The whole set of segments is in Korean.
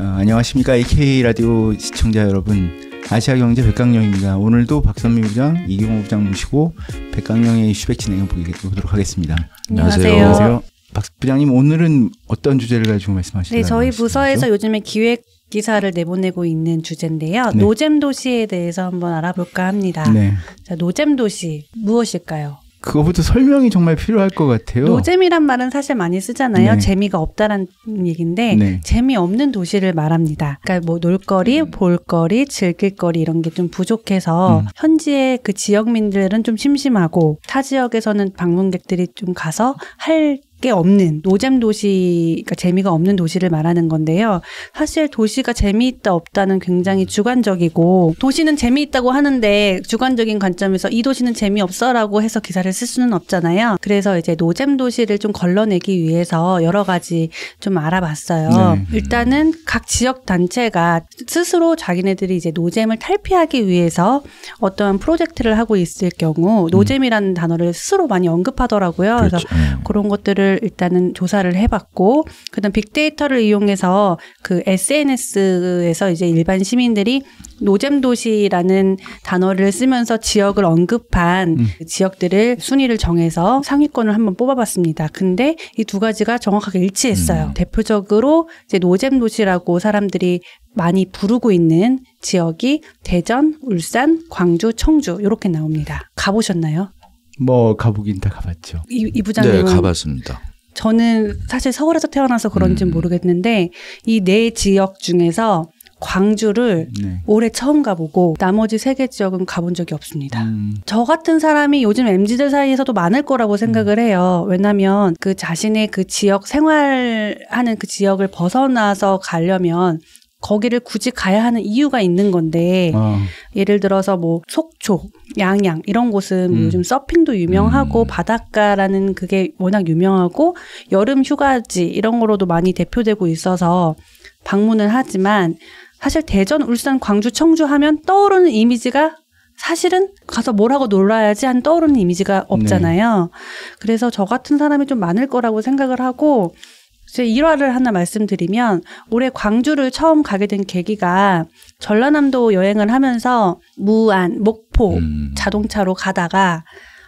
안녕하십니까. AK라디오 시청자 여러분, 아시아경제 백강령입니다. 오늘도 박선미 부장, 이경호 부장 모시고 백강령의 이슈백 진행해 보도록 하겠습니다. 안녕하세요. 박 부장님, 오늘은 어떤 주제를 가지고 말씀하실까요? 네, 저희 부서에서 요즘에 기획 기사를 내보내고 있는 주제인데요. 네. 노잼 도시에 대해서 한번 알아볼까 합니다. 네. 자, 노잼 도시 무엇일까요? 그거부터 설명이 정말 필요할 것 같아요. 노잼이란 말은 사실 많이 쓰잖아요. 네. 재미가 없다라는 얘기인데 네. 재미없는 도시를 말합니다. 그러니까 뭐 놀거리, 볼거리, 즐길거리 이런 게 좀 부족해서 현지의 그 지역민들은 좀 심심하고 타 지역에서는 방문객들이 좀 가서 할 게 없는 노잼 도시, 그러니까 재미가 없는 도시를 말하는 건데요. 사실 도시가 재미있다 없다는 굉장히 주관적이고, 도시는 재미있다고 하는데 주관적인 관점에서 이 도시는 재미없어라고 해서 기사를 쓸 수는 없잖아요. 그래서 이제 노잼 도시를 좀 걸러내기 위해서 여러 가지 좀 알아봤어요. 네. 일단은 각 지역 단체가 스스로 자기네들이 이제 노잼을 탈피하기 위해서 어떠한 프로젝트를 하고 있을 경우 노잼이라는 단어를 스스로 많이 언급하더라고요. 그렇죠. 그래서 그런 것들을 일단은 조사를 해봤고, 그다음 빅데이터를 이용해서 그 SNS에서 이제 일반 시민들이 노잼 도시라는 단어를 쓰면서 지역을 언급한 지역들을 순위를 정해서 상위권을 한번 뽑아봤습니다. 근데 이 두 가지가 정확하게 일치했어요. 대표적으로 이제 노잼 도시라고 사람들이 많이 부르고 있는 지역이 대전, 울산, 광주, 청주 이렇게 나옵니다. 가보셨나요? 뭐 가보긴 다 가봤죠. 이 부장님은? 네, 가봤습니다. 저는 사실 서울에서 태어나서 그런지는 모르겠는데 이 네 지역 중에서 광주를 올해 처음 가보고 나머지 3개 지역은 가본 적이 없습니다. 저 같은 사람이 요즘 MZ들 사이에서도 많을 거라고 생각을 해요. 왜냐하면 그 자신의 그 지역 생활하는 그 지역을 벗어나서 가려면 거기를 굳이 가야 하는 이유가 있는 건데 예를 들어서 뭐 속초, 양양 이런 곳은 요즘 서핑도 유명하고 바닷가라는 그게 워낙 유명하고 여름 휴가지 이런 거로도 많이 대표되고 있어서 방문을 하지만 사실 대전, 울산, 광주, 청주 하면 떠오르는 이미지가 사실은 가서 뭘 하고 놀아야지 한 떠오르는 이미지가 없잖아요. 네. 그래서 저 같은 사람이 좀 많을 거라고 생각을 하고 제 일화를 하나 말씀드리면 올해 광주를 처음 가게 된 계기가 전라남도 여행을 하면서 무안, 목포 자동차로 가다가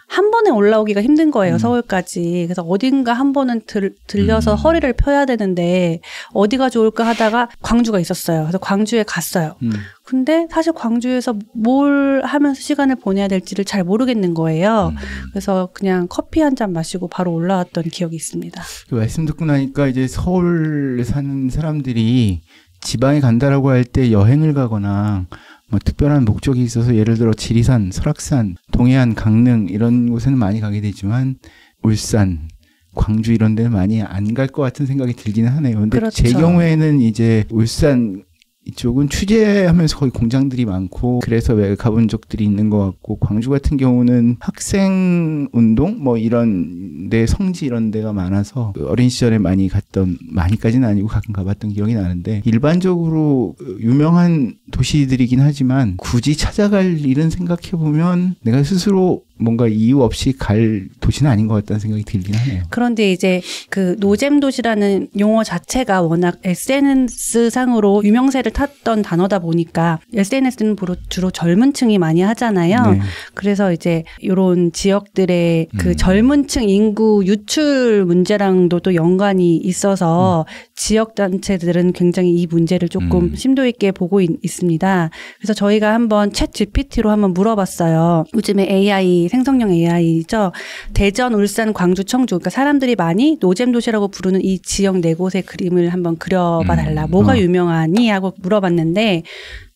한 번에 올라오기가 힘든 거예요. 서울까지. 그래서 어딘가 한 번은 들려서 허리를 펴야 되는데 어디가 좋을까 하다가 광주가 있었어요. 그래서 광주에 갔어요. 근데 사실 광주에서 뭘 하면서 시간을 보내야 될지를 잘 모르겠는 거예요. 그래서 그냥 커피 한 잔 마시고 바로 올라왔던 기억이 있습니다. 말씀 듣고 나니까 이제 서울에 사는 사람들이 지방에 간다라고 할 때 여행을 가거나 뭐 특별한 목적이 있어서 예를 들어 지리산, 설악산, 동해안, 강릉 이런 곳에는 많이 가게 되지만 울산, 광주 이런 데는 많이 안 갈 것 같은 생각이 들기는 하네요. 근데 그렇죠. 제 경우에는 이제 울산 이쪽은 취재하면서 거의 공장들이 많고 그래서 왜 가본 적들이 있는 것 같고, 광주 같은 경우는 학생 운동 뭐 이런 데 성지 이런 데가 많아서 어린 시절에 많이 갔던, 많이까지는 아니고 가끔 가봤던 기억이 나는데 일반적으로 유명한 도시들이긴 하지만 굳이 찾아갈 일은 생각해보면 내가 스스로 뭔가 이유 없이 갈 도시는 아닌 것 같다는 생각이 들긴 하네요. 그런데 이제 그 노잼 도시라는 용어 자체가 워낙 SNS상으로 유명세를 탔던 단어다 보니까 SNS는 주로 젊은 층이 많이 하잖아요. 네. 그래서 이제 이런 지역들의 그 젊은 층 인구 유출 문제랑도 또 연관이 있어서 지역 단체들은 굉장히 이 문제를 조금 심도 있게 보고 있습니다. 그래서 저희가 한번 챗 GPT로 한번 물어봤어요. 요즘에 AI 생성형 AI죠. 대전, 울산, 광주, 청주. 그러니까 사람들이 많이 노잼 도시라고 부르는 이 지역 4곳의 그림을 한번 그려봐 달라. 뭐가 유명하니? 하고 물어봤는데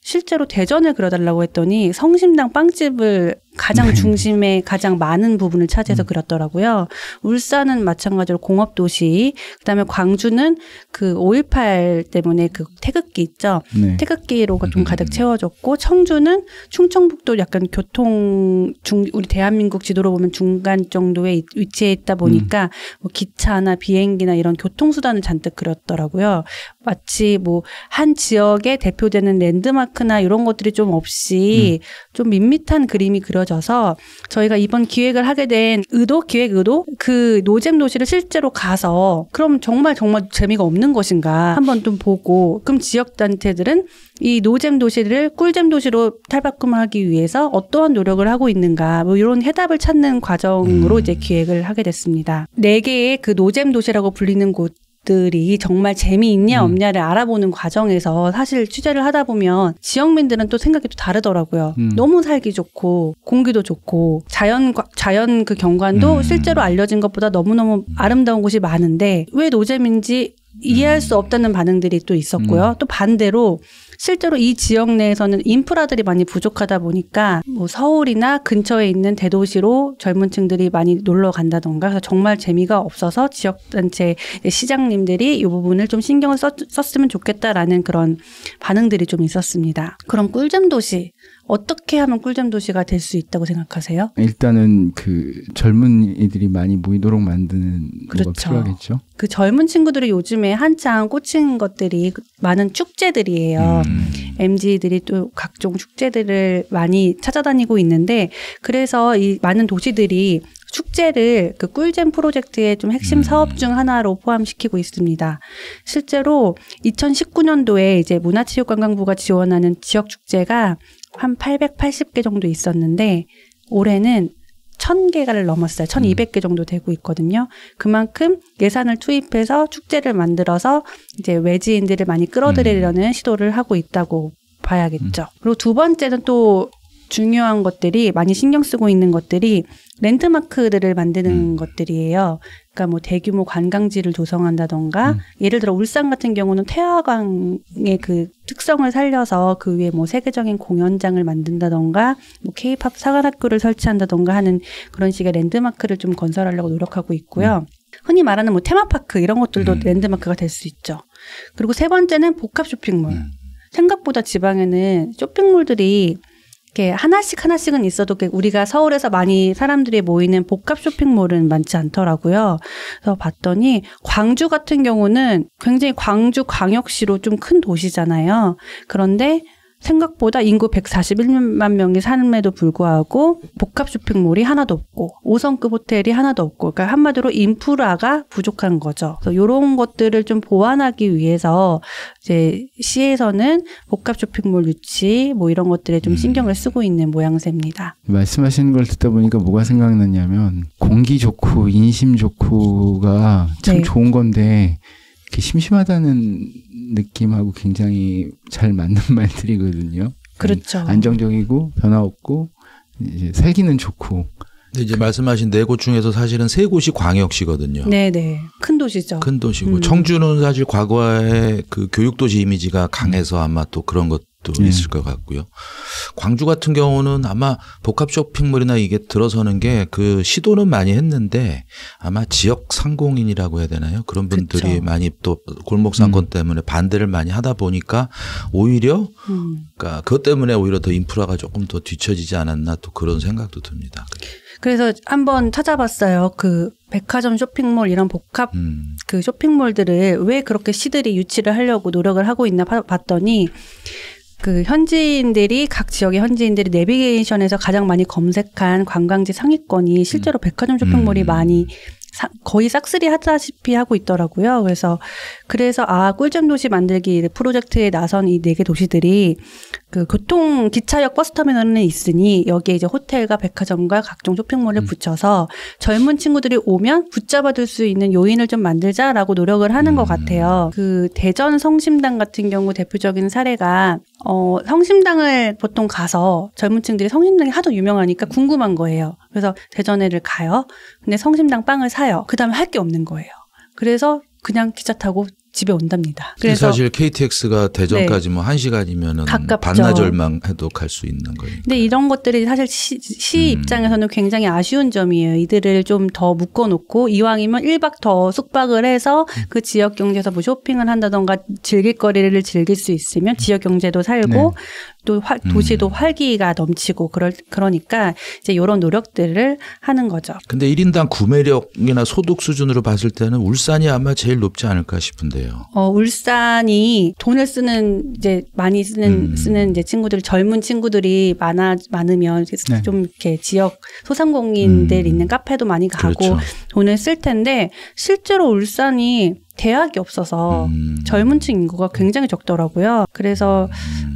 실제로 대전을 그려달라고 했더니 성심당 빵집을 가장 중심에 가장 많은 부분을 차지해서 그렸더라고요. 울산은 마찬가지로 공업도시, 그다음에 광주는 그 5.18 때문에 그 태극기 있죠. 네. 태극기로가 좀 가득 채워졌고, 청주는 충청북도 약간 우리 대한민국 지도로 보면 중간 정도에 위치해 있다 보니까 뭐 기차나 비행기나 이런 교통수단을 잔뜩 그렸더라고요. 마치 뭐 한 지역에 대표되는 랜드마크나 이런 것들이 좀 없이 좀 밋밋한 그림이 그려져 이루어져서 저희가 이번 기획을 하게 된 기획 의도 그 노잼 도시를 실제로 가서 그럼 정말 재미가 없는 것인가 한번 좀 보고 그럼 지역단체들은 이 노잼 도시를 꿀잼 도시로 탈바꿈하기 위해서 어떠한 노력을 하고 있는가 뭐 이런 해답을 찾는 과정으로 이제 기획을 하게 됐습니다. 4개의 그 노잼 도시라고 불리는 곳들이 정말 재미있냐 없냐를 알아보는 과정에서 사실 취재를 하다 보면 지역민들은 또 생각이 또 다르더라고요. 너무 살기 좋고 공기도 좋고 자연 그 경관도 실제로 알려진 것보다 너무너무 아름다운 곳이 많은데 왜 노잼인지 이해할 수 없다는 반응들이 또 있었고요. 또 반대로 실제로 이 지역 내에서는 인프라들이 많이 부족하다 보니까 뭐 서울이나 근처에 있는 대도시로 젊은 층들이 많이 놀러 간다던가 그래서 정말 재미가 없어서 지역단체 시장님들이 이 부분을 좀 신경을 썼으면 좋겠다라는 그런 반응들이 좀 있었습니다. 그럼 꿀잼 도시 어떻게 하면 꿀잼 도시가 될 수 있다고 생각하세요? 일단은 그 젊은이들이 많이 모이도록 만드는 거가 필요하겠죠. 그 젊은 친구들이 요즘에 한창 꽂힌 것들이 많은 축제들이에요. MZ들이 또 각종 축제들을 많이 찾아다니고 있는데 그래서 이 많은 도시들이 축제를 그 꿀잼 프로젝트의 좀 핵심 사업 중 하나로 포함시키고 있습니다. 실제로 2019년도에 이제 문화체육관광부가 지원하는 지역 축제가 한 880개 정도 있었는데 올해는 1,000개를 넘었어요. 1,200개 정도 되고 있거든요. 그만큼 예산을 투입해서 축제를 만들어서 이제 외지인들을 많이 끌어들이려는 시도를 하고 있다고 봐야겠죠. 그리고 두 번째는 또 중요한 것들이 많이 신경 쓰고 있는 것들이 랜드마크들을 만드는 것들이에요. 그러니까 뭐 대규모 관광지를 조성한다던가 예를 들어 울산 같은 경우는 태화강의 그 특성을 살려서 그 위에 뭐 세계적인 공연장을 만든다던가 뭐 K-팝 사관학교를 설치한다던가 하는 그런 식의 랜드마크를 좀 건설하려고 노력하고 있고요. 흔히 말하는 뭐 테마파크 이런 것들도 랜드마크가 될 수 있죠. 그리고 세 번째는 복합 쇼핑몰. 생각보다 지방에는 쇼핑몰들이 이렇게 하나씩은 있어도 우리가 서울에서 많이 사람들이 모이는 복합 쇼핑몰은 많지 않더라고요. 그래서 봤더니 광주 같은 경우는 굉장히 광주 광역시로 좀 큰 도시잖아요. 그런데 생각보다 인구 141만 명이 삶에도 불구하고 복합 쇼핑몰이 하나도 없고 5성급 호텔이 하나도 없고 그러니까 한마디로 인프라가 부족한 거죠. 그래서 이런 것들을 좀 보완하기 위해서 이제 시에서는 복합 쇼핑몰 유치 뭐 이런 것들에 좀 신경을 쓰고 있는 모양새입니다. 말씀하시는 걸 듣다 보니까 뭐가 생각났냐면 공기 좋고 인심 좋고가 참 좋은 건데 이렇게 심심하다는 느낌하고 굉장히 잘 맞는 말들이거든요. 그렇죠. 안정적이고 변화 없고 이제 살기는 좋고. 근데 이제 말씀하신 4곳 중에서 사실은 3곳이 광역시거든요. 네네. 큰 도시죠. 큰 도시고 청주는 사실 과거에 그 교육도시 이미지가 강해서 아마 또 그런 것도 있을 것 같고요. 광주 같은 경우는 아마 복합 쇼핑몰이나 이게 들어서는 게 그 시도는 많이 했는데 아마 지역 상공인이라고 해야 되나요? 그런 분들이 그쵸. 많이 또 골목 상권 때문에 반대를 많이 하다 보니까 오히려 그러니까 그것 때문에 오히려 더 인프라가 조금 더 뒤처지지 않았나 또 그런 생각도 듭니다. 그래서 한번 찾아봤어요. 그 백화점 쇼핑몰 이런 복합 그 쇼핑몰들을 왜 그렇게 시들이 유치를 하려고 노력을 하고 있나 봤더니 그 현지인들이 각 지역의 현지인들이 내비게이션에서 가장 많이 검색한 관광지 상위권이 실제로 백화점 쇼핑몰이 많이 거의 싹쓸이 하다시피 하고 있더라고요. 그래서 꿀잼 도시 만들기 프로젝트에 나선 이 4개 도시들이 그 교통 기차역 버스터미널은 있으니 여기에 이제 호텔과 백화점과 각종 쇼핑몰을 붙여서 젊은 친구들이 오면 붙잡아둘 수 있는 요인을 좀 만들자라고 노력을 하는 것 같아요. 그 대전 성심당 같은 경우 대표적인 사례가 성심당을 보통 가서 젊은 층들이 성심당이 하도 유명하니까 궁금한 거예요. 그래서 대전에를 가요. 근데 성심당 빵을 사요. 그다음에 할 게 없는 거예요. 그래서 그냥 기차 타고 집에 온답니다. 그래서 사실 KTX가 대전까지 뭐 1시간이면은 반나절만 해도 갈 수 있는 거예요. 근데 이런 것들이 사실 시 입장에서는 굉장히 아쉬운 점이에요. 이들을 좀 더 묶어놓고 이왕이면 1박 더 숙박을 해서 그 지역 경제에서 뭐 쇼핑을 한다던가 즐길 거리를 즐길 수 있으면 지역 경제도 살고 또 도시도 활기가 넘치고 그러니까 이제 이런 노력들을 하는 거죠. 근데 1인당 구매력이나 소득 수준으로 봤을 때는 울산이 아마 제일 높지 않을까 싶은데요. 울산이 돈을 쓰는 이제 많이 쓰는 이제 친구들, 젊은 친구들이 많으면 네. 좀 이렇게 지역 소상공인들 있는 카페도 많이 가고 그렇죠. 돈을 쓸 텐데 실제로 울산이 대학이 없어서 젊은 층 인구가 굉장히 적더라고요. 그래서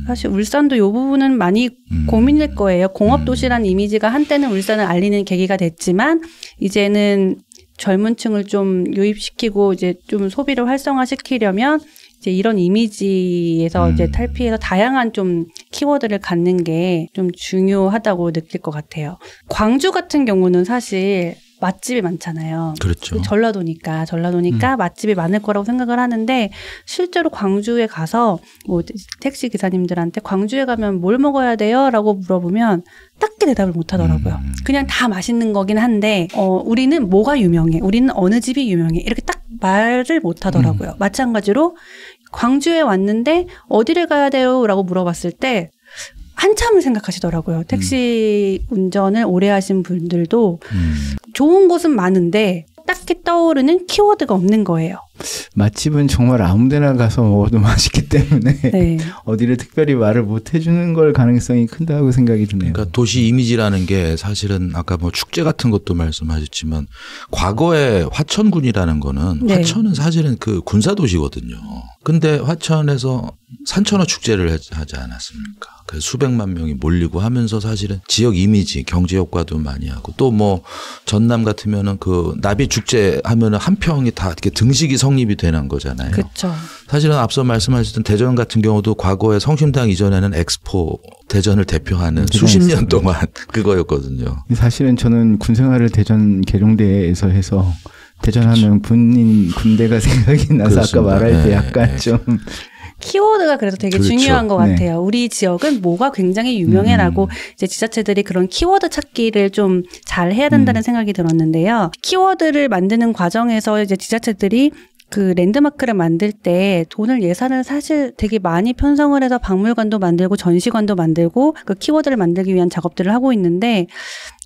사실 울산도 이 부분은 많이 고민일 거예요. 공업도시라는 이미지가 한때는 울산을 알리는 계기가 됐지만 이제는 젊은 층을 좀 유입시키고 이제 좀 소비를 활성화시키려면 이제 이런 이미지에서 이제 탈피해서 다양한 좀 키워드를 갖는 게 좀 중요하다고 느낄 것 같아요. 광주 같은 경우는 사실 맛집이 많잖아요. 그렇죠. 전라도니까 맛집이 많을 거라고 생각을 하는데 실제로 광주에 가서 뭐 택시 기사님들한테 광주에 가면 뭘 먹어야 돼요? 라고 물어보면 딱히 대답을 못 하더라고요. 그냥 다 맛있는 거긴 한데 우리는 뭐가 유명해? 우리는 어느 집이 유명해? 이렇게 딱 말을 못 하더라고요. 마찬가지로 광주에 왔는데 어디를 가야 돼요? 라고 물어봤을 때 한참을 생각하시더라고요. 택시 운전을 오래 하신 분들도 좋은 곳은 많은데 딱히 떠오르는 키워드가 없는 거예요. 맛집은 정말 아무 데나 가서 먹어도 맛있기 때문에 네. 어디를 특별히 말을 못 해주는 걸 가능성이 큰다고 생각이 드네요. 그러니까 도시 이미지라는 게 사실은 아까 뭐 축제 같은 것도 말씀하셨지만 과거에 화천군이라는 거는 네. 화천은 사실은 그 군사도시거든요. 근데 화천에서 산천어 축제를 하지 않았습니까? 그래서 수백만 명이 몰리고 하면서 사실은 지역 이미지, 경제 효과도 많이 하고 또 뭐 전남 같으면은 그 나비 축제 하면은 한 평이 다 이렇게 등식이 성립이 되는 거잖아요. 그렇죠. 사실은 앞서 말씀하셨던 대전 같은 경우도 과거에 성심당 이전에는 엑스포 대전을 대표하는 수십 년 동안 그거였거든요. 사실은 저는 군 생활을 대전 계룡대에서 해서 대전하면 군대가 생각이 나서 그렇습니다. 아까 말할 때 약간 좀 키워드가 그래서 되게 그렇죠. 중요한 것 같아요. 네. 우리 지역은 뭐가 굉장히 유명해라고 이제 지자체들이 그런 키워드 찾기를 좀 잘 해야 된다는 생각이 들었는데요. 키워드를 만드는 과정에서 이제 지자체들이 그 랜드마크를 만들 때 예산을 사실 되게 많이 편성을 해서 박물관도 만들고 전시관도 만들고 그 키워드를 만들기 위한 작업들을 하고 있는데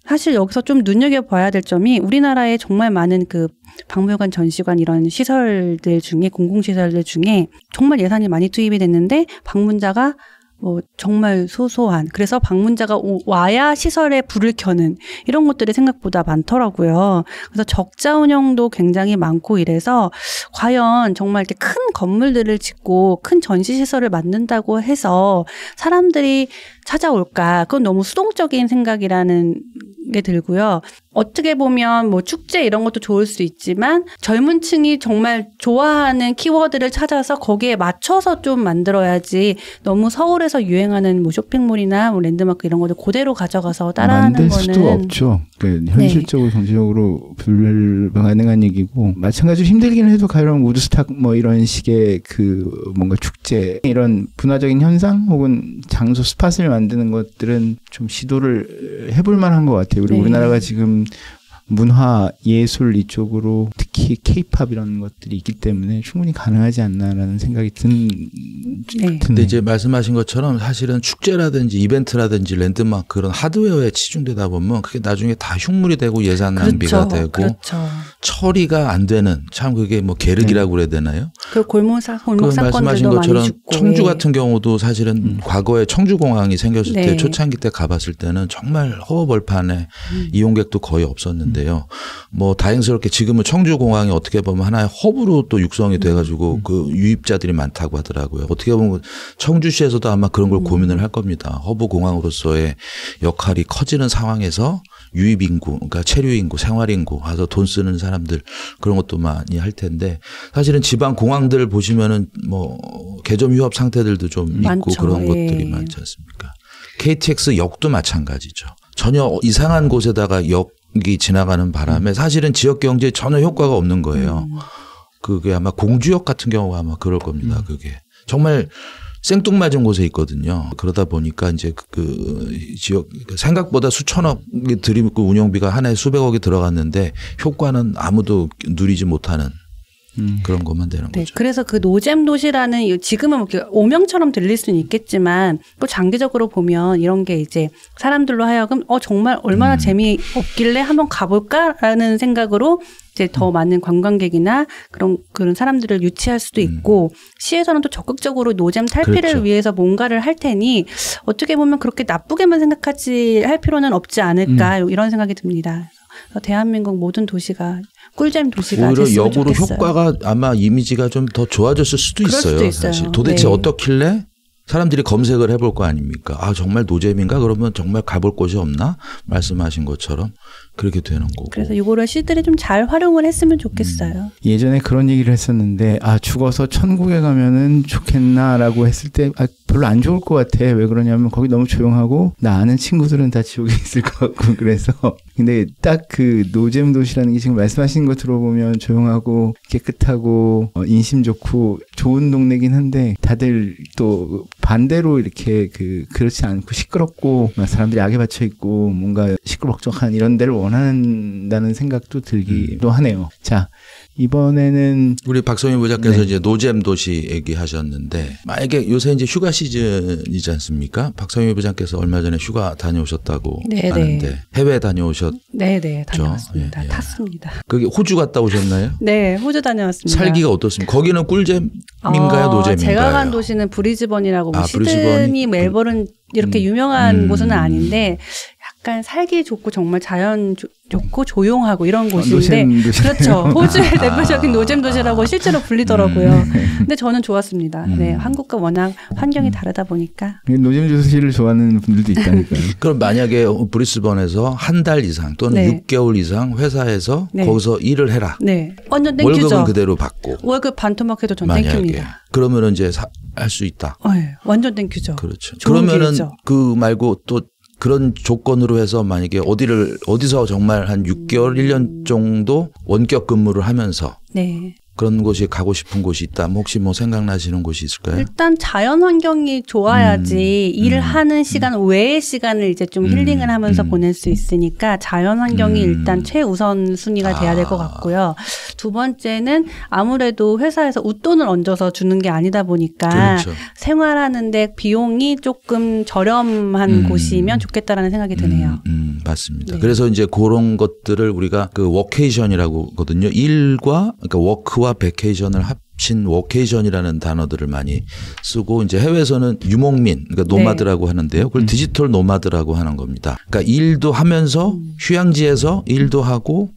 사실 여기서 좀 눈여겨봐야 될 점이 우리나라에 정말 많은 그 박물관, 전시관 이런 시설들 중에 공공시설들 중에 정말 예산이 많이 투입이 됐는데 방문자가 뭐 정말 소소한 그래서 방문자가 와야 시설에 불을 켜는 이런 것들이 생각보다 많더라고요. 그래서 적자 운영도 굉장히 많고 이래서 과연 정말 이렇게 큰 건물들을 짓고 큰 전시시설을 만든다고 해서 사람들이 찾아올까? 그건 너무 수동적인 생각이라는 게 들고요. 어떻게 보면 뭐 축제 이런 것도 좋을 수 있지만 젊은 층이 정말 좋아하는 키워드를 찾아서 거기에 맞춰서 좀 만들어야지 너무 서울에서 유행하는 뭐 쇼핑몰이나 뭐 랜드마크 이런 것들 그대로 가져가서 따라하는 거는 만들 수도 없죠. 그러니까 현실적으로 정치적으로 불가능한 얘기고 마찬가지로 힘들긴 해도 가령 우드스탁 뭐 이런 식의 그 뭔가 축제 이런 문화적인 현상 혹은 장소 스팟을 만드는 것들은 좀 시도를 해볼 만한 것 같아요. 그리고 우리나라가 지금 문화, 예술 이쪽으로 특히 K-팝 이런 것들이 있기 때문에 충분히 가능하지 않나라는 생각이 드네요. 근데 이제 말씀하신 것처럼 사실은 축제라든지 이벤트라든지 랜드마크 그런 하드웨어에 치중되다 보면 그게 나중에 다 흉물이 되고 예산 낭비가 되고 처리가 안 되는 참 그게 뭐 계륵이라고 그래야 되나요? 그 골목 사건들도 말씀하신 많이 것처럼 죽고 청주 같은 경우도 사실은 과거에 청주공항이 생겼을 때 초창기 때 가봤을 때는 정말 허허벌판에 이용객도 거의 없었는데 뭐 다행스럽게 지금은 청주공항이 어떻게 보면 하나의 허브로 또 육성이 돼가지고 그 유입자들이 많다고 하더라고요. 어떻게 보면 청주시에서도 아마 그런 걸 고민을 할 겁니다. 허브 공항으로서의 역할이 커지는 상황에서 유입 인구, 그러니까 체류 인구, 생활 인구, 와서 돈 쓰는 사람들 그런 것도 많이 할 텐데 사실은 지방 공항들 보시면은 뭐 개점 휴업 상태들도 좀 있고 그런 것들이 많지 않습니까? KTX 역도 마찬가지죠. 전혀 이상한 곳에다가 역이 지나가는 바람에 사실은 지역 경제에 전혀 효과가 없는 거예요. 그게 아마 공주역 같은 경우가 아마 그럴 겁니다. 그게 정말 생뚱맞은 곳에 있거든요. 그러다 보니까 이제 그 지역 생각보다 수천억이 들이고 운영비가 한 해에 수백억이 들어갔는데 효과는 아무도 누리지 못하는 그런 것만 되는 네, 거죠. 그래서 그 노잼 도시라는 지금은 오명처럼 들릴 수는 있겠지만 또 장기적으로 보면 이런 게 이제 사람들로 하여금 정말 얼마나 재미없길래 한번 가볼까라는 생각으로 이제 더 많은 관광객이나 그런 사람들을 유치할 수도 있고 시에서는 또 적극적으로 노잼 탈피를 그렇죠. 위해서 뭔가를 할 테니 어떻게 보면 그렇게 나쁘게만 생각하지 할 필요는 없지 않을까 이런 생각이 듭니다. 그래서 대한민국 모든 도시가 꿀잼 도시가 오히려 됐으면 역으로 좋겠어요. 효과가 아마 이미지가 좀 더 좋아졌을 수도 그럴 있어요. 수도 있어요. 사실 도대체 네. 어떻길래 사람들이 검색을 해볼 거 아닙니까? 아 정말 노잼인가? 그러면 정말 가볼 곳이 없나? 말씀하신 것처럼 그렇게 되는 거고. 그래서 이거를 시들이 좀 잘 활용을 했으면 좋겠어요. 예전에 그런 얘기를 했었는데 죽어서 천국에 가면은 좋겠나라고 했을 때 별로 안 좋을 것 같아. 왜 그러냐면 거기 너무 조용하고 나 아는 친구들은 다 지옥에 있을 것 같고 그래서 근데 딱 그 노잼 도시라는 게 지금 말씀하신 거 들어보면 조용하고 깨끗하고 인심 좋고 좋은 동네긴 한데 다들 또 반대로 이렇게 그렇지 않고 시끄럽고 사람들이 악에 받쳐 있고 뭔가 시끌벅적한 이런 데를 원한다는 생각도 들기도 하네요. 자, 이번에는 우리 박성민 부장께서 이제 노잼 도시 얘기하셨는데 만약에 요새 이제 휴가 시즌이지 않습니까? 박성민 부장께서 얼마 전에 휴가 다녀오셨다고 하는데 해외 다녀오셨죠? 네네 다녀왔습니다. 예. 탔습니다. 거기 호주 갔다 오셨나요? 네, 호주 다녀왔습니다. 살기가 어떻습니까? 거기는 꿀잼인가요, 노잼인가요? 제가 간 도시는 브리즈번이라고 시드니, 브리즈번이 멜버른 이렇게 유명한 곳은 아닌데 약간 살기 좋고 정말 자연 좋고 조용하고 이런 곳인데 그렇죠. 호주의 대표적인 노잼 도시라고 실제로 불리더라고요. 근데 저는 좋았습니다. 네, 한국과 워낙 환경이 다르다 보니까. 노잼 도시를 좋아하는 분들도 있다니까요. 그럼 만약에 브리스번에서 한 달 이상 또는 6개월 이상 회사에서 거기서 일을 해라. 네, 완전 땡큐죠. 월급은 그대로 받고. 월급 반토막해도 전 만약에. 땡큐입니다. 그러면은 이제 할 수 있다. 네, 완전 땡큐죠. 그렇죠. 그러면은 길죠. 그 말고 또 그런 조건으로 해서 만약에 어디서 정말 한 6개월, 1년 정도 원격 근무를 하면서 네. 그런 곳이 가고 싶은 곳이 있다면 혹시 뭐 생각나시는 곳이 있을까요? 일단 자연 환경이 좋아야지 일을 하는 시간 외의 시간을 이제 좀 힐링을 하면서 보낼 수 있으니까 자연 환경이 일단 최우선 순위가 돼야 될 것 같고요. 두 번째는 아무래도 회사에서 웃돈을 얹어서 주는 게 아니다 보니까 그렇죠. 생활하는데 비용이 조금 저렴한 곳이면 좋겠다라는 생각이 드네요. 맞습니다. 네. 그래서 이제 그런 것들을 우리가 그 워케이션이라고 하거든요. 일과 그러니까 워크와 베케이션을 합친 워케이션이라는 단어들을 많이 쓰고 이제 해외에서는 유목민 그러니까 노마드라고 하는데요. 그걸 디지털 노마드라고 하는 겁니다. 그러니까 일도 하면서 휴양지에서 일도 하고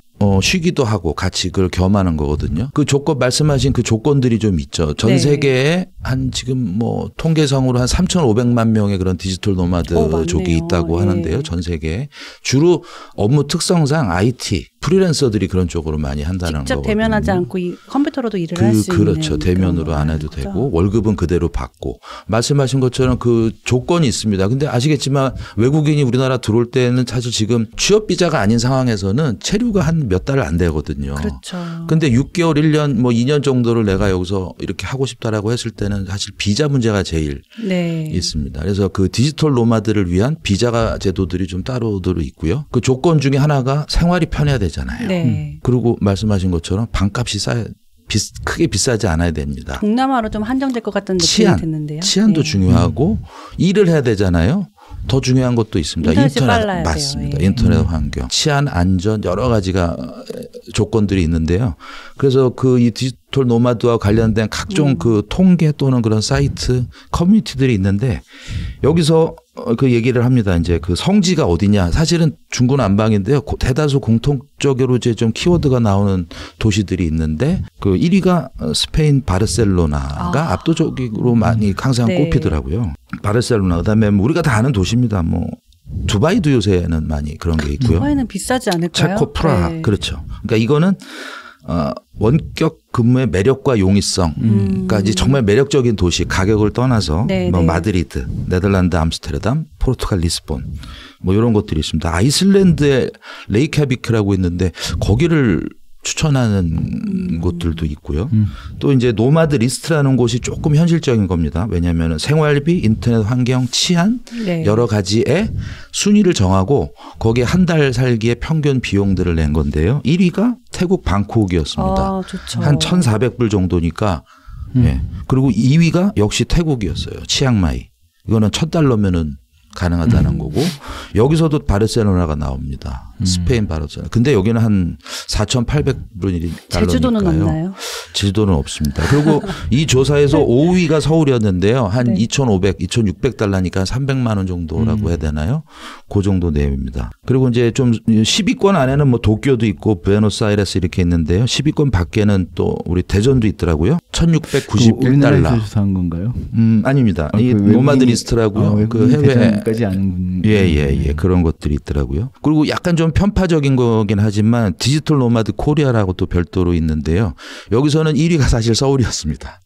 쉬기도 하고 같이 그걸 겸하는 거거든요. 그 조건 말씀하신 그 조건들이 좀 있죠. 전 세계에 한 지금 뭐 통계상으로 한 3,500만 명의 그런 디지털 노마드족이 있다고 하는데요. 전 세계에 주로 업무 특성상 IT 프리랜서들이 그런 쪽으로 많이 한다는 직접 거거든요. 대면하지 않고 컴퓨터로도 일을 할 수 있는. 그렇죠. 대면으로 안 해도 되고 월급은 그대로 받고 말씀하신 것처럼 그 조건이 있습니다. 근데 아시겠지만 외국인이 우리나라 들어올 때는 사실 지금 취업 비자가 아닌 상황에서는 체류가 한 몇 달 안 되거든요. 그렇죠. 근데 6개월, 1년, 뭐 2년 정도를 내가 여기서 이렇게 하고 싶다라고 했을 때는 사실 비자 문제가 제일 있습니다. 그래서 그 디지털 노마드를 위한 비자가 제도들이 좀 따로들 있고요. 그 조건 중에 하나가 생활이 편해야 되잖아요. 네. 그리고 말씀하신 것처럼 방값이 크게 비싸지 않아야 됩니다. 동남아로 좀 한정될 것 같은 느낌이 드는데요. 치안도 중요하고 일을 해야 되잖아요. 더 중요한 것도 있습니다. 인터넷 맞습니다. 예. 인터넷 환경, 치안, 안전 여러 가지가 조건들이 있는데요. 그래서 그 이 디지털 노마드와 관련된 각종 그 통계 또는 그런 사이트 커뮤니티들이 있는데 여기서 그 얘기를 합니다. 이제 그 성지가 어디냐. 사실은 중구난방인데요. 대다수 공통적으로 이제 좀 키워드가 나오는 도시들이 있는데 그 1위가 스페인 바르셀로나가 압도적으로 많이 항상 꼽히더라고요. 바르셀로나 그다음에 뭐 우리가 다 아는 도시입니다. 뭐 두바이도 요새는 많이 그런 게 있고요. 두바이는 비싸지 않을까요? 체코 프라하 그렇죠. 그러니까 이거는 원격 근무의 매력과 용이성, 그러니까 이제 정말 매력적인 도시, 가격을 떠나서 뭐 마드리드, 네덜란드 암스테르담, 포르투갈 리스본, 뭐 이런 것들이 있습니다. 아이슬란드의 레이캬비크라고 있는데 거기를 추천하는 곳들도 있고요. 또 이제 노마드 리스트라는 곳이 조금 현실적인 겁니다. 왜냐하면 생활비, 인터넷 환경, 치안 네. 여러 가지의 순위를 정하고 거기에 한 달 살기의 평균 비용들을 낸 건데요. 1위가 태국 방콕이었습니다. 좋죠. 한 1,400불 정도니까. 예. 그리고 2위가 역시 태국이었어요. 치앙마이. 이거는 $1,000면은 가능하다는 거고 여기서도 바르셀로나가 나옵니다. 스페인 바르셀로나. 근데 여기는 한 4,800불이 제주도는 없나요? 제주도는 없습니다. 그리고 이 조사에서 5위가 서울이었는데요. 한 네. 2,500, 2,600달러니까 300만 원 정도라고 해야 되나요? 그 정도 내용입니다. 그리고 이제 좀 10위권 안에는 뭐 도쿄도 있고 부에노스아이레스 이렇게 있는데요. 10위권 밖에는 또 우리 대전도 있더라고요. 1,691달러. 우리나라에서 조사한 건가요? 아닙니다. 이 노마드 리스트라고요. 그 해외까지 아는 예. 그런 것들이 있더라고요. 그리고 약간 좀 편파적인 거긴 하지만 디지털 노마드 코리아라고 또 별도로 있는데요. 여기서는 1위가 사실 서울이었습니다.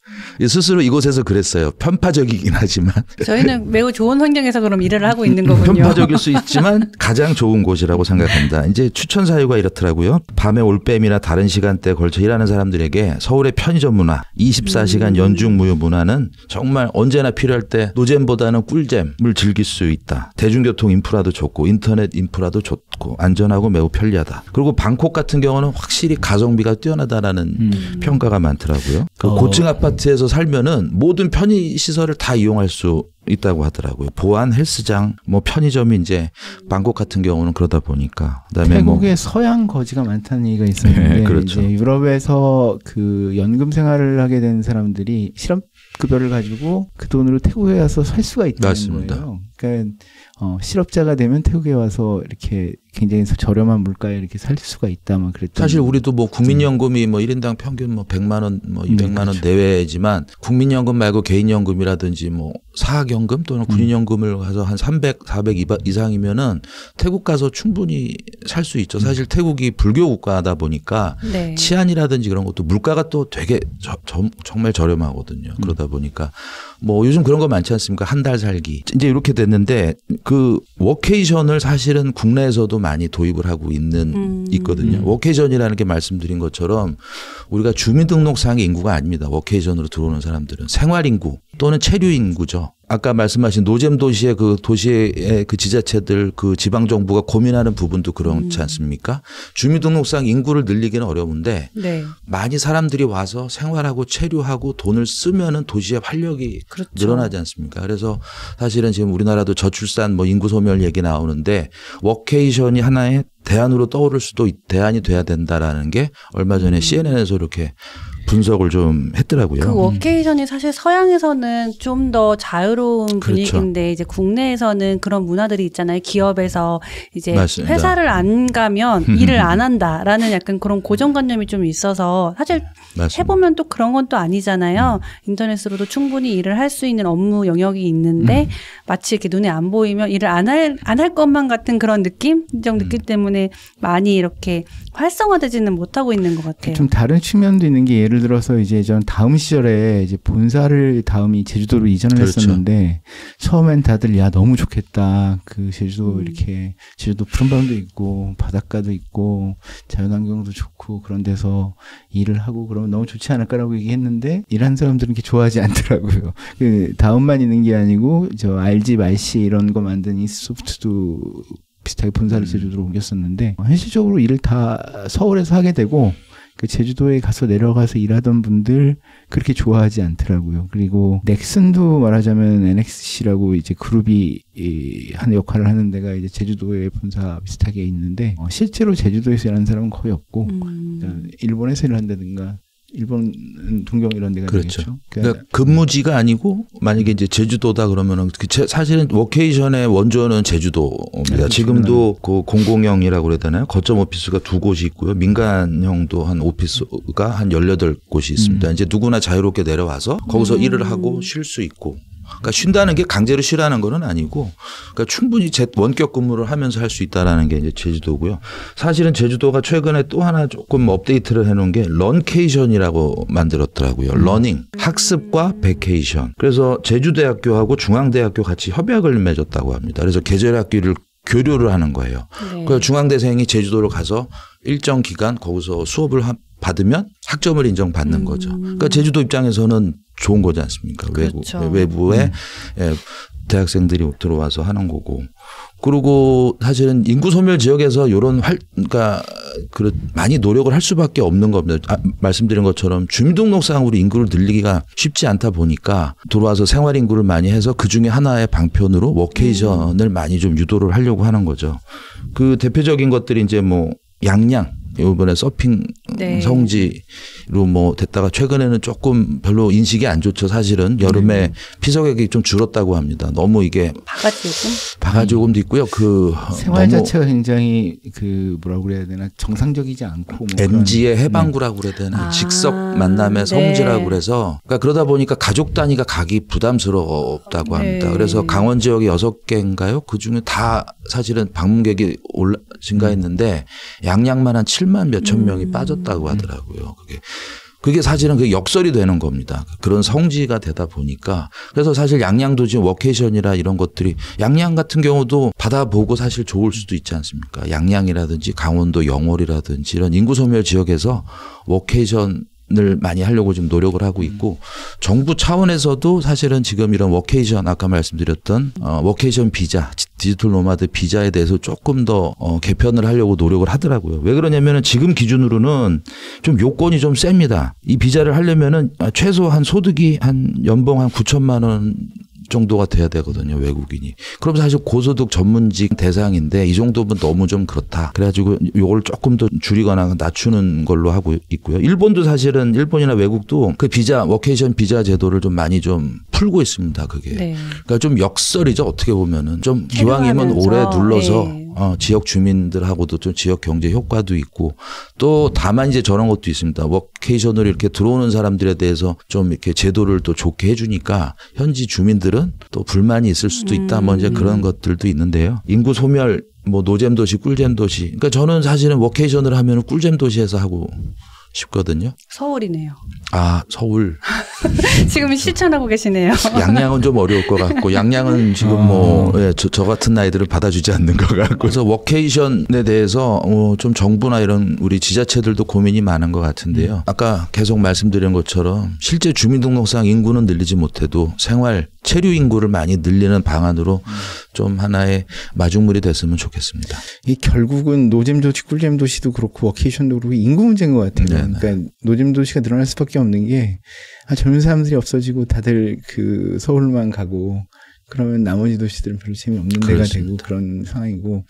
스스로 이곳에서 그랬어요. 편파적이긴 하지만 저희는 매우 좋은 환경에서 그럼 일을 하고 있는 거군요. 편파적일 수 있지만 가장 좋은 곳이라고 생각합니다. 이제 추천 사유가 이렇더라고요. 밤에 올빼미나 다른 시간대에 걸쳐 일하는 사람들에게 서울의 편의점 문화, 24시간 연중 무휴 문화는 정말 언제나 필요할 때 노잼보다는 꿀잼을 즐길 수 있다. 대중교통 인프라도 좋고 인터넷 인프라도 좋고 안전하고 매우 편리하다. 그리고 방콕 같은 경우는 확실히 가성비가 뛰어나다라는 평가가 많더라고요. 고층 아파트에서 살면은 모든 편의 시설을 다 이용할 수 있다고 하더라고요. 보안, 헬스장, 뭐 편의점이 이제 방콕 같은 경우는 그러다 보니까. 그다음에 태국에 뭐 서양 거지가 많다는 얘기가 있었는데, 네, 그렇죠. 이제 유럽에서 그 연금 생활을 하게 된 사람들이 실업급여를 가지고 그 돈으로 태국에 와서 살 수가 있다는 맞습니다. 거예요. 그러니까 실업자가 되면 태국에 와서 이렇게 굉장히 저렴한 물가에 이렇게 살 수가 있다, 막 그랬던. 사실 우리도 뭐 국민연금이 뭐 1인당 평균 뭐 100만 원, 뭐 200만 원 그렇죠. 내외지만 국민연금 말고 개인연금이라든지 뭐 사학연금 또는 군인연금을 가서 한 300, 400 이상이면은 태국 가서 충분히 살 수 있죠. 사실 태국이 불교 국가다 보니까 네. 치안이라든지 그런 것도 물가가 또 되게 정말 저렴하거든요. 그러다 보니까 뭐 요즘 그런 거 많지 않습니까? 한 달 살기. 이제 이렇게 됐는데 그 워케이션을 사실은 국내에서도 많이 도입을 하고 있거든요. 워케이션이라는 게 말씀드린 것처럼 우리가 주민등록상의 인구가 아닙니다. 워케이션으로 들어오는 사람들은 생활인구 또는 체류인구죠. 아까 말씀하신 노잼 도시의 그 도시의 그 지자체들 그 지방 정부가 고민하는 부분도 그렇지 않습니까? 주민등록상 인구를 늘리기는 어려운데 네. 많이 사람들이 와서 생활하고 체류하고 돈을 쓰면은 도시의 활력이 그렇죠. 늘어나지 않습니까? 그래서 사실은 지금 우리나라도 저출산 뭐 인구 소멸 얘기 나오는데 워케이션이 하나의 대안으로 떠오를 수도 대안이 돼야 된다라는 게 얼마 전에 CNN에서 이렇게 분석을 좀 했더라고요. 그 워케이션이 사실 서양에서는 좀 더 자유로운 분위기인데 그렇죠. 이제 국내에서는 그런 문화들이 있잖아요. 기업에서 이제 맞습니다. 회사를 안 가면 일을 안 한다라는 약간 그런 고정관념이 좀 있어서 사실 맞습니다. 해보면 또 그런 건 또 아니잖아요. 인터넷으로도 충분히 일을 할 수 있는 업무 영역이 있는데 마치 이렇게 눈에 안 보이면 일을 안 할 것만 같은 그런 느낌 때문에 많이 이렇게 활성화되지는 못하고 있는 것 같아요. 좀 다른 측면도 있는 게 예를 들어서 이제 전 다음 시절에 이제 본사를 다음이 제주도로 이전을 그렇죠. 했었는데 처음엔 다들 야 너무 좋겠다. 그 제주도 이렇게 제주도 푸른밤도 있고 바닷가도 있고 자연환경도 좋고 그런 데서 일을 하고 그러면 너무 좋지 않을까라고 얘기했는데 일하는 사람들은 이렇게 좋아하지 않더라고요. 그 다음만 있는 게 아니고 저 RG 말씨 이런 거 만든 이소프트도 비슷하게 본사를 제주도로 옮겼었는데 현실적으로 일을 다 서울에서 하게 되고 그 제주도에 가서 내려가서 일하던 분들 그렇게 좋아하지 않더라고요. 그리고 넥슨도 말하자면 NXC라고 이제 그룹이 하는 역할을 하는 데가 이제 제주도에 본사 비슷하게 있는데 실제로 제주도에서 일하는 사람은 거의 없고 일본에서 일한다든가 일본 동경 이런 데가 그렇죠. 되겠죠. 그러니까 근무지가 아니고 만약에 이제 제주도다 그러면은 사실은 워케이션의 원조는 제주도입니다. 네, 지금도 그 공공형이라고 그래야 되나요? 거점 오피스가 2곳이 있고요. 민간형도 한 오피스가 한 18곳이 있습니다. 이제 누구나 자유롭게 내려와서 거기서 일을 하고 쉴 수 있고. 그러니까 쉰다는 게 강제로 쉬라는 건 아니고 그러니까 충분히 원격 근무를 하면서 할 수 있다라는 게 이제 제주도고요. 사실은 제주도가 최근에 또 하나 조금 업데이트를 해놓은 게 런케이션이라고 만들었더라고요. 러닝, 학습과 베케이션. 그래서 제주대학교하고 중앙대학교 같이 협약을 맺었다고 합니다. 그래서 계절 학기를 교류를 하는 거예요. 네. 그래서 중앙대생이 제주도를 가서 일정 기간 거기서 수업을 받으면 학점을 인정받는 거죠. 그러니까 제주도 입장에서는 좋은 거지 않습니까? 그렇죠. 외부에 대학생들이 들어와서 하는 거고. 그리고 사실은 인구 소멸 지역에서 이런 그러니까 많이 노력을 할 수밖에 없는 겁니다. 말씀드린 것처럼 주민등록상으로 인구를 늘리기가 쉽지 않다 보니까 들어와서 생활 인구를 많이 해서 그 중에 하나의 방편으로 워케이션을 많이 좀 유도를 하려고 하는 거죠. 그 대표적인 것들이 이제 뭐 양양. 이번에 서핑 네. 성지로 뭐 됐다가 최근에는 조금 별로 인식이 안 좋죠. 사실은 여름에 피서객이 좀 줄었다고 합니다. 너무 이게 바가지오금도 있고요. 그 생활 자체가 굉장히 그 뭐라고 그래야 되나 정상적이지 않고 뭐 MG의 해방구라고 그래야 되나 직석 만남의 성지라고 그래서 그러니까 그러다 보니까 가족 단위가 가기 부담스럽다고 합니다. 그래서 강원 지역에 6개인가요? 그 중에 다 사실은 방문객이 증가했는데 양양만 한 7만 몇천 명이 빠졌다고 하더라고요. 그게 사실은 그 역설이 되는 겁니다. 그런 성지가 되다 보니까. 그래서 사실 양양도 지금 워케이션이라 이런 것들이 양양 같은 경우도 받아보고 사실 좋을 수도 있지 않습니까? 양양이라든지 강원도 영월이라든지 이런 인구 소멸 지역에서 워케이션 을 많이 하려고 좀 노력을 하고 있고 정부 차원에서도 사실은 지금 이런 워케이션 아까 말씀드렸던 워케이션 비자 디지털 노마드 비자에 대해서 조금 더 개편을 하려고 노력을 하더라고요. 왜 그러냐면은 지금 기준으로는 좀 요건이 좀 셉니다. 이 비자를 하려면은 최소 한 소득이 한 연봉 한 9천만 원 정도가 돼야 되거든요. 외국인이. 그럼 사실 고소득 전문직 대상인데 이 정도면 너무 좀 그렇다. 그래가지고 요걸 조금 더 줄이거나 낮추는 걸로 하고 있고요. 일본도 사실은 일본이나 외국도 그 비자 워케이션 비자 제도를 좀 많이 좀 풀고 있습니다. 그게. 네. 그러니까 좀 역설이죠. 어떻게 보면은 좀 기왕이면 오래 눌러서 네. 지역 주민들하고도 좀 지역 경제 효과도 있고 또 다만 이제 저런 것도 있습니다. 워케이션으로 이렇게 들어오는 사람들에 대해서 좀 이렇게 제도를 또 좋게 해주니까 현지 주민들은 또 불만이 있을 수도 있다. 뭐 이제 그런 것들도 있는데요. 인구 소멸, 뭐 노잼 도시, 꿀잼 도시. 그러니까 저는 사실은 워케이션을 하면 꿀잼 도시에서 하고 싶거든요. 서울이네요. 아, 서울. 지금 실천하고 계시네요. 양양은 좀 어려울 것 같고, 양양은 지금 저 같은 나이들을 받아주지 않는 것 같고. 그래서 워케이션에 대해서 좀 정부나 이런 우리 지자체들도 고민이 많은 것 같은데요. 아까 계속 말씀드린 것처럼 실제 주민등록상 인구는 늘리지 못해도 생활 체류 인구를 많이 늘리는 방안으로 좀 하나의 마중물이 됐으면 좋겠습니다. 이 결국은 노잼 도시, 꿀잼 도시도 그렇고 워케이션도 그렇고 인구 문제인 것 같아요. 네네. 그러니까 노잼 도시가 늘어날 수밖에 없는 게 젊은 사람들이 없어지고 다들 그 서울만 가고 그러면 나머지 도시들은 별로 재미없는 데가 되고 그런 상황이고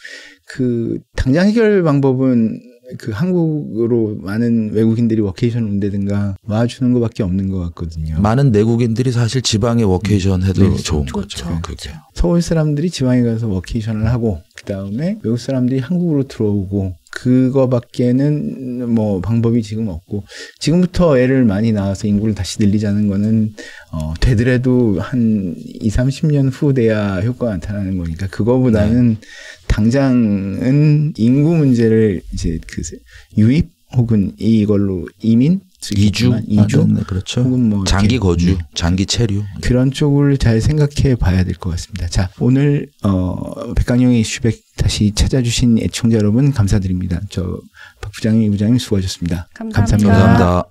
그 당장 해결 방법은 그 한국으로 많은 외국인들이 워케이션 온다든가 와주는 것밖에 없는 것 같거든요. 많은 내국인들이 사실 지방에 워케이션 해도 좋은 거죠. 그렇죠. 서울 사람들이 지방에 가서 워케이션을 하고 그다음에 외국 사람들이 한국으로 들어오고 그거밖에는 뭐 방법이 지금 없고 지금부터 애를 많이 낳아서 인구를 다시 늘리자는 거는 되더라도 한 20-30년 후 돼야 효과가 나타나는 거니까 그거보다는 당장은 인구 문제를 이제 그 유입 혹은 이걸로 이주, 네, 그렇죠. 혹은 뭐 장기 거주, 장기 체류 그런 쪽을 잘 생각해 봐야 될 것 같습니다. 자, 오늘 백강영의 이슈백 다시 찾아주신 애청자 여러분 감사드립니다. 저 박 부장님, 이 부장님 수고하셨습니다. 감사합니다.